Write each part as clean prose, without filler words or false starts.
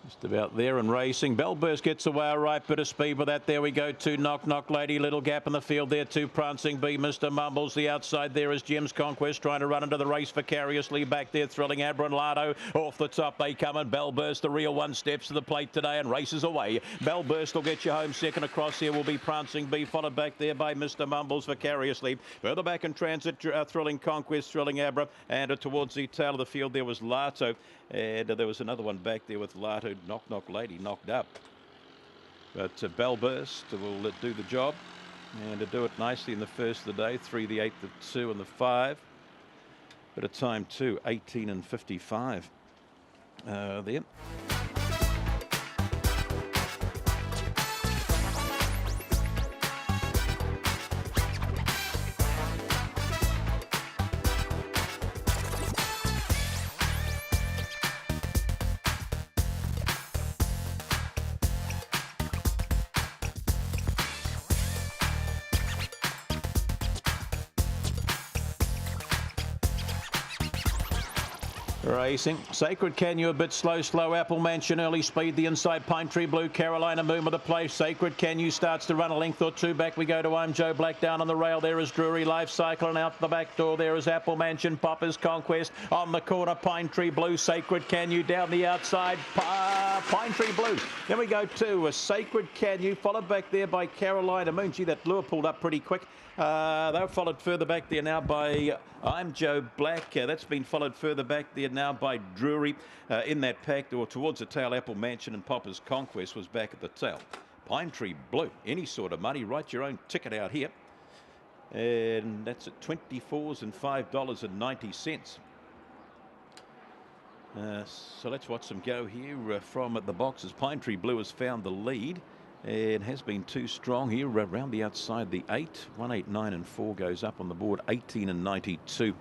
Just about there and racing. Bellburst gets away a right bit of speed with that. There we go. Two Knock Knock Lady. Little gap in the field there. Two Prancing Bee. Mr. Mumbles. The outside there is Jim's Conquest trying to run into the race vicariously. Back there Thrilling Abra and Lardo. Off the top they come, and Bellburst, the real one, steps to the plate today and races away. Bellburst will get you home. Second across here will be Prancing Bee, followed back there by Mr. Mumbles vicariously. Further back in transit, Thrilling Conquest, Thrilling Abra, and towards the tail of the field there was Lato. And there was another one back there with Lato. Knock Knock Lady knocked up. But Bellburst will do the job and to do it nicely in the first of the day. 3, the 8, the 2 and the 5. Bit of time too, 18 and 55 there. Racing. Sacred Canyon a bit slow. Apple Mansion early speed. The inside Pine Tree Blue. Carolina Moon with the play. Sacred Canyon starts to run a length or two back. We go to I'm Joe Black down on the rail. There is Drury Life Cycle, and out the back door there is Apple Mansion. Popper's Conquest on the corner. Pine Tree Blue. Sacred Canyon down the outside. Pine Tree Blue. Then we go to a Sacred Canyon, followed back there by Carolina Moon. Gee, that lure pulled up pretty quick. They're followed further back there now by I'm Joe Black. That's been followed further back there now by Drury in that pack, or towards the tail. Apple Mansion and Popper's Conquest was back at the tail. Pine Tree Blue, any sort of money, write your own ticket out here. And that's at 24s and $5.90. So let's watch them go here from the boxes. Pine Tree Blue has found the lead. It has been too strong here around the outside. The 8, 1, 8, 9 and 4 goes up on the board, 18 and 92.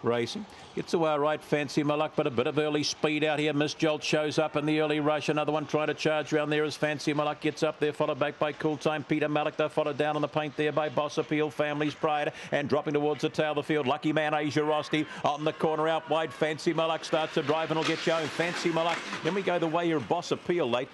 Racing. Gets away right, Fancy My Luck, but a bit of early speed out here. Miss Jolt shows up in the early rush. Another one trying to charge around there as Fancy My Luck gets up there, followed back by Cool Time. Peter Malik, they're followed down on the paint there by Boss Appeal, Family's Pride, and dropping towards the tail of the field. Lucky Man, Asia Rosti on the corner out wide. Fancy My Luck starts to drive and will get you home. Fancy My Luck. Then we go the way of Boss Appeal late.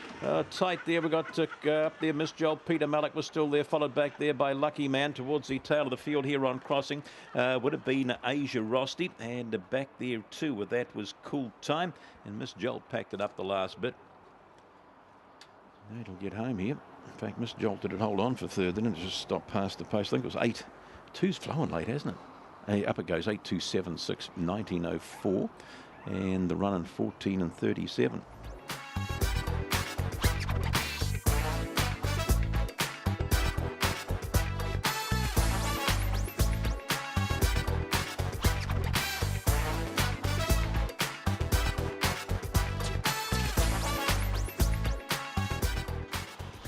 Tight there. We got up there. Miss Jolt. Peter Malik was still there, followed back there by Lucky Man towards the tail of the field here on crossing. Would have been Asia Rosti, and back there too with that was Cool Time, and Miss Jolt packed it up the last bit. It'll get home here. In fact, Miss Jolt did it hold on for third, then it just stopped past the post. I think it was 8. 2's flowing late, hasn't it? Up it goes, 8, 2, 7, 6, 1904, and the run in 14 and 37.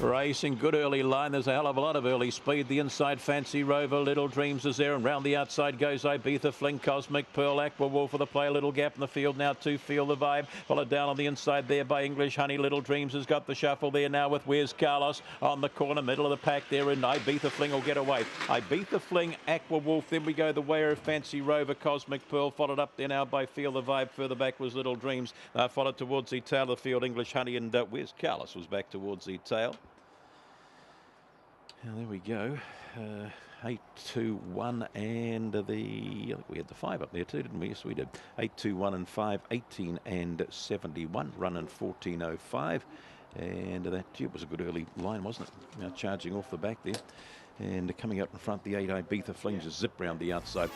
Racing, good early line. There's a hell of a lot of early speed. The inside Fancy Rover, Little Dreams is there, and round the outside goes Ibiza Fling, Cosmic Pearl, Aqua Wolf for the play. A little gap in the field now to Feel the Vibe, followed down on the inside there by English Honey. Little Dreams has got the shuffle there now with Where's Carlos on the corner, middle of the pack there, and Ibiza Fling will get away. Ibiza Fling, Aqua Wolf, then we go the way of Fancy Rover, Cosmic Pearl, followed up there now by Feel the Vibe. Further back was Little Dreams, followed towards the tail of the field. English Honey and Where's Carlos was back towards the tail. Now there we go, 8, 2, 1, and I think we had the 5 up there too, didn't we? Yes, we did. 8, 2, 1 and 5, 18 and 71, run in 14.05, and that was a good early line, wasn't it? Now charging off the back there, and coming out in front, the 8 Ibiza Fling just zip round the outside.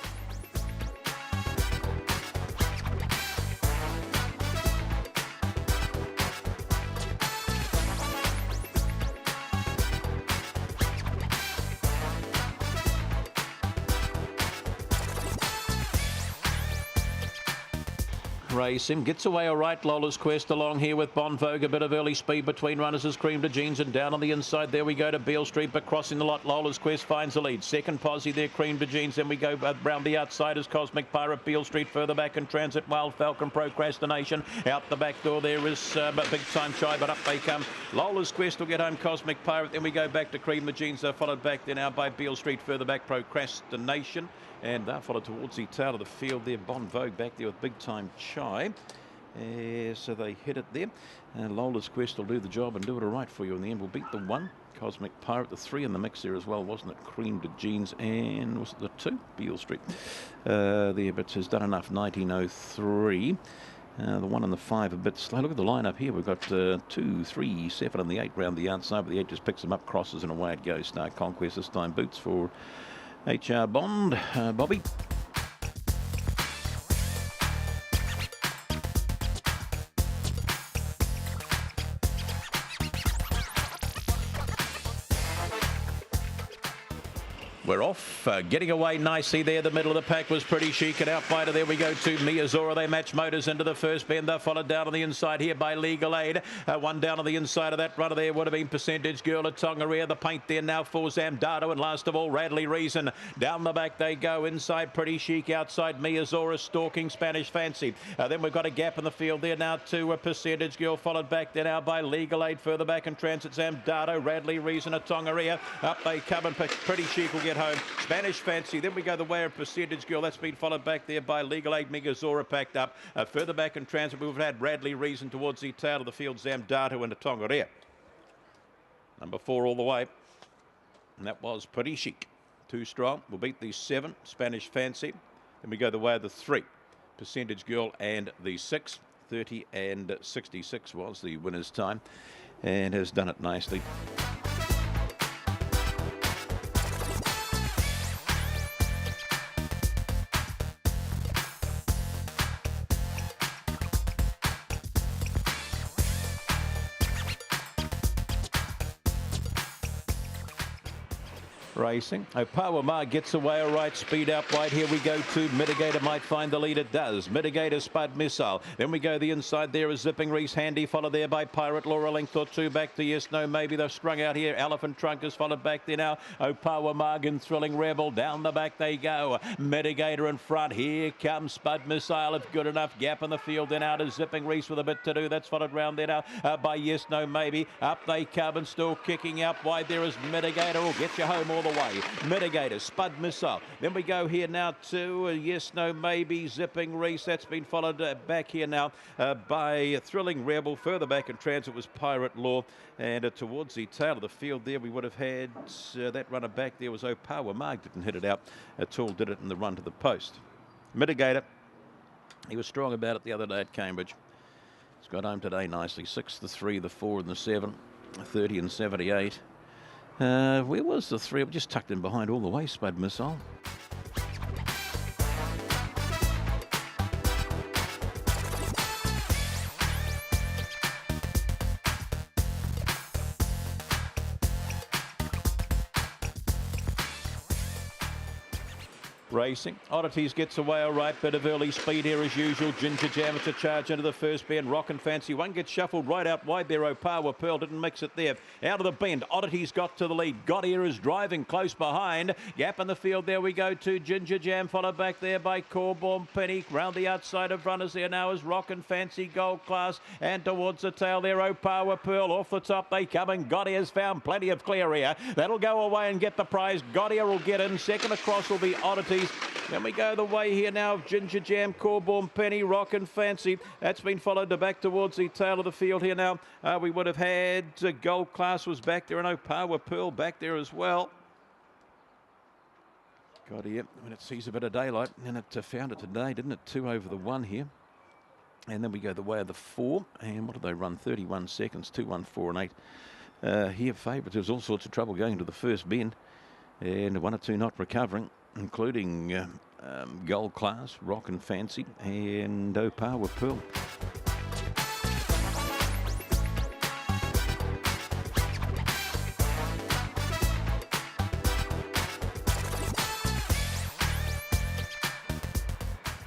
Racing gets away all right. Lola's Quest along here with Bon Vogue. A bit of early speed between runners is Cream de Jeans, and down on the inside there we go to Beale Street, but crossing the lot Lola's Quest finds the lead. Second posse there, Cream de Jeans. Then we go round the outside as Cosmic Pirate. Beale Street further back in transit. Wild Falcon Procrastination out the back door. There is Big Time Shy, but up they come. Lola's Quest will get home Cosmic Pirate. Then we go back to Cream de Jeans. They're followed back there now by Beale Street further back Procrastination, and they're followed towards the tail of the field there. Bon Vogue back there with Big Time Chai. So they hit it there. Lola's Quest will do the job and do it all right for you in the end. We'll beat the 1. Cosmic Pirate, the 3 in the mix there as well, wasn't it? Cream de Jeans, and was it the 2? Beale Street there, but has done enough. 1903. The 1 and the 5 a bit slow. Look at the lineup here. We've got 2, 3, 7 and the 8 round the outside, but the 8 just picks them up, crosses, and away it goes. Star Conquest this time. Boots for HR Bond. Bobby. We're off, getting away nicely there. The middle of the pack was Pretty Chic, and outfighter there we go to Miyazora. They match Motors into the first bend. They're followed down on the inside here by Legal Aid. One down on the inside of that runner there would have been Percentage Girl at Tongariro. The paint there now for Zamdado, and last of all Radley Reason. Down the back they go. Inside Pretty Chic, outside Miyazora, stalking Spanish Fancy. Then we've got a gap in the field there now to a Percentage Girl, followed back there now by Legal Aid. Further back in transit Zamdado, Radley Reason at Tongariro. Up they come, and Pretty Chic will get home. Spanish Fancy. Then we go the way of Percentage Girl. That's been followed back there by Legal Aid. Migazora packed up. Further back in transit, we've had Radley Reason towards the tail of the field. Zamdado into Tongariro. Number 4 all the way. And that was Pretty Chic. 2 strong. We'll beat the 7. Spanish Fancy. Then we go the way of the 3. Percentage Girl and the 6. 30 and 66 was the winner's time. And has done it nicely. Racing. Opawama gets away all right. Speed out wide. Here we go to Mitigator. Might find the lead. It does. Mitigator, Spud Missile. Then we go the inside. There is Zipping Reese Handy, followed there by Pirate Laura. Length or 2 back to Yes No Maybe. They've strung out here. Elephant Trunk is followed back there now. Opawama and Thrilling Rebel. Down the back they go. Mitigator in front. Here comes Spud Missile. If good enough. Gap in the field. Then out is Zipping Reese with a bit to do. That's followed round there now by Yes No Maybe. Up they come and still kicking out wide. There is Mitigator. Will get you home all the way. Mitigator, Spud Missile. Then we go here now to Yes No Maybe, Zipping Reese. That's been followed back here now by Thrilling Rebel. Further back in transit was Pirate Law. And towards the tail of the field there we would have had that runner back there was Opawa. Mark didn't hit it out at all, did it in the run to the post. Mitigator, he was strong about it the other day at Cambridge. He's got home today nicely. 6, the 3, the 4 and the 7. 30 and 78. Where was the 3? We just tucked in behind all the way, Spud Missile. Racing. Oddities gets away all right. Bit of early speed here as usual. Ginger Jam to charge into the first bend. Rockin' Fancy. One gets shuffled right out wide there. Opawa Pearl didn't mix it there. Out of the bend. Oddities got to the lead. Gottier is driving close behind. Gap in the field. There we go to Ginger Jam. Followed back there by Corborn Penny. Round the outside of runners there now is Rockin' Fancy Gold Class. And towards the tail there Opawa Pearl. Off the top they come, and Gottier's found plenty of clear here. That'll go away and get the prize. Gottier will get in. Second across will be Oddities. Then we go the way here now of Ginger Jam, Corborn Penny, Rockin' Fancy. That's been followed back towards the tail of the field here now. We would have had Gold Class was back there, and Opawa Pearl back there as well. Got here when it sees a bit of daylight, and it found it today, didn't it? 2 over the 1 here. And then we go the way of the 4. And what did they run? 31 seconds, 2, 1, 4 and 8. Here favourites. There was all sorts of trouble going to the first bend. And 1 or 2 not recovering, including Gold Class, Rockin' Fancy and Opawa Pearl.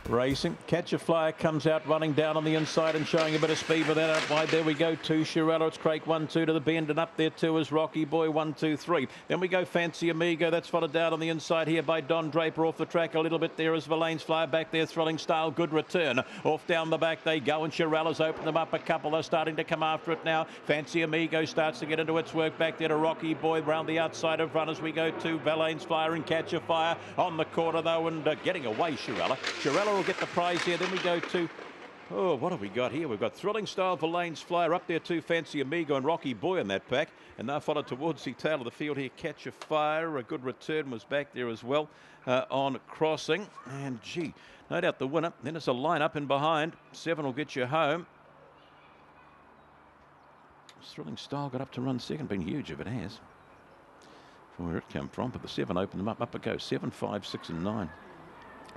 Racing. Catch a Flyer comes out running down on the inside and showing a bit of speed with that out wide. There we go, 2 Shirella. It's Craig 1-2 to the bend, and up there too is Rocky Boy 1-2-3. Then we go Fancy Amigo. That's followed down on the inside here by Don Draper. Off the track a little bit there is Verlaine's Flyer back there. Thrilling Style, good return. Off down the back they go, and Shirella's opened them up a couple. They're starting to come after it now. Fancy Amigo starts to get into its work back there to Rocky Boy round the outside of runners. We go to Verlaine's Flyer and Catch a Fire on the corner though, and getting away Shirella. Shirella will get the prize here. Then we go to, oh, what have we got here? We've got Thrilling Style, Verlaine's Flyer up there too, Fancy Amigo and Rocky Boy in that pack. And they're followed towards the tail of the field here. Catch a Fire, a good return was back there as well on crossing. And gee, no doubt the winner. Then it's a line up in behind. 7 will get you home. Thrilling Style got up to run second. Been huge if it has. From where it came from. But the 7 opened them up. Up it goes. 7, 5, 6 and 9.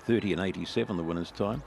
30 and 87 the winner's time.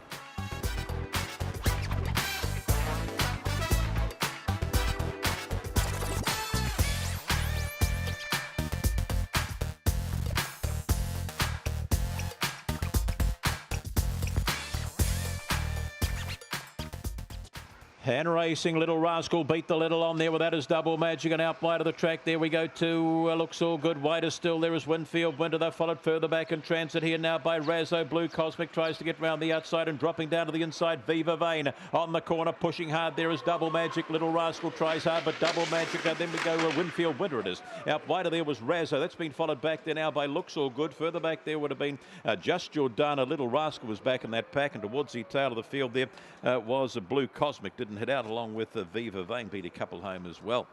Hand Racing, Little Rascal beat the little on there with that is Double Magic and out wide of the track. There we go to looks all good. Wider still there is Winfield Winter. They're followed further back in transit here now by Razzo. Blue Cosmic tries to get round the outside and dropping down to the inside. Viva Vane on the corner pushing hard. There is Double Magic. Little Rascal tries hard, but Double Magic. Then we go Winfield Winter it is. Out wider there was Razzo. That's been followed back there now by Looks All Good. Further back there would have been Just Jordana. Little Rascal was back in that pack, and towards the tail of the field there was Blue Cosmic. Didn't hit out along with Viva Vane, beat a couple home as well.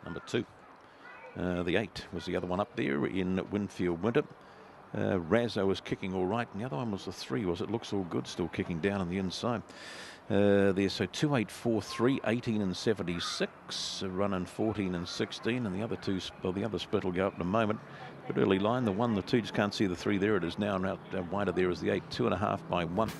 Number 2. The 8 was the other one up there in Winfield Winter. Razzo was kicking all right, and the other one was the 3, was it? Looks All Good, still kicking down on the inside. There, so 2, 8, 4, 3, 18 and 76, running 14 and 16, and the other two, well, the other split will go up in a moment. Good early line, the 1, the 2, just can't see the 3 there. It is now, and out wider there is the 8, 2.5 by 1.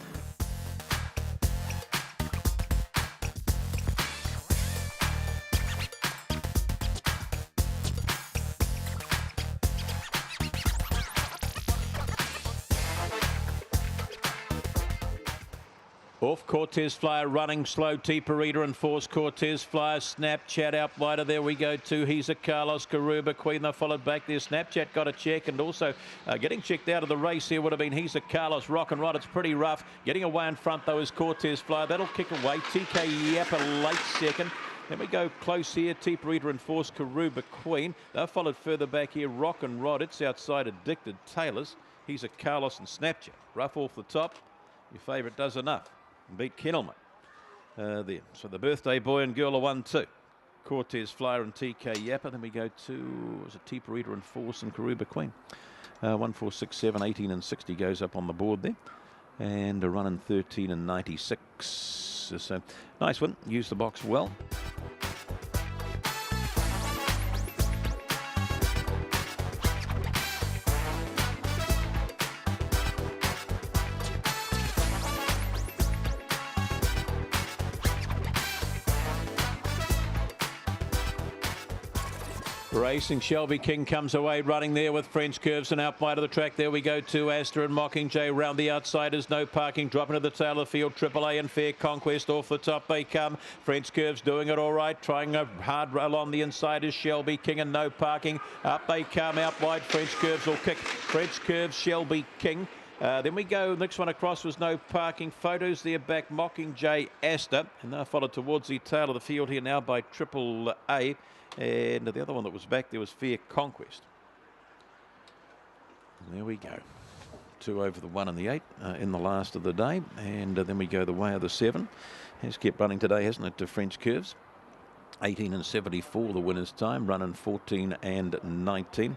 Off Cortez Flyer running slow. T-Parita and Force Cortez Flyer. Snapchat out wider. There we go to He's a Carlos Karuba Queen. They followed back there. Snapchat got a check, and also getting checked out of the race here would have been He's a Carlos Rock and Rod. It's pretty rough. Getting away in front though is Cortez Flyer. That'll kick away. TK Yappa late second. Then we go close here. T-Parita and Force Karuba Queen. They're followed further back here. Rock and Rod. It's outside Addicted Taylors. He's a Carlos and Snapchat. Rough off the top. Your favourite does enough. Beat Kennelman there. So the Birthday Boy and Girl are 1-2. Cortez Flyer and TK Yappa. Then we go to, was it T-Parita and Force and Karuba Queen. 1, 4, 6, 7, 18 and 60 goes up on the board there. And a run in 13 and 96. So nice one. Use the box well. Racing Shelby King comes away running there with French Curves, and out wide of the track there we go to Astor and Mockingjay. Round the outside is No Parking, dropping to the tail of the field. AAA and Fair Conquest off the top they come. French Curves doing it all right, trying a hard roll on the inside is Shelby King and No Parking. Up they come, out wide French Curves will kick. French Curves, Shelby King. Then we go, next one across was No Parking. Photos there back, Mockingjay, Astor, and they're followed towards the tail of the field here now by AAA. And the other one that was back there was Fair Conquest. And there we go. 2 over the 1 and the 8 in the last of the day. And then we go the way of the 7. Has kept running today, hasn't it, to French Curves. 18 and 74 the winner's time, running 14 and 19.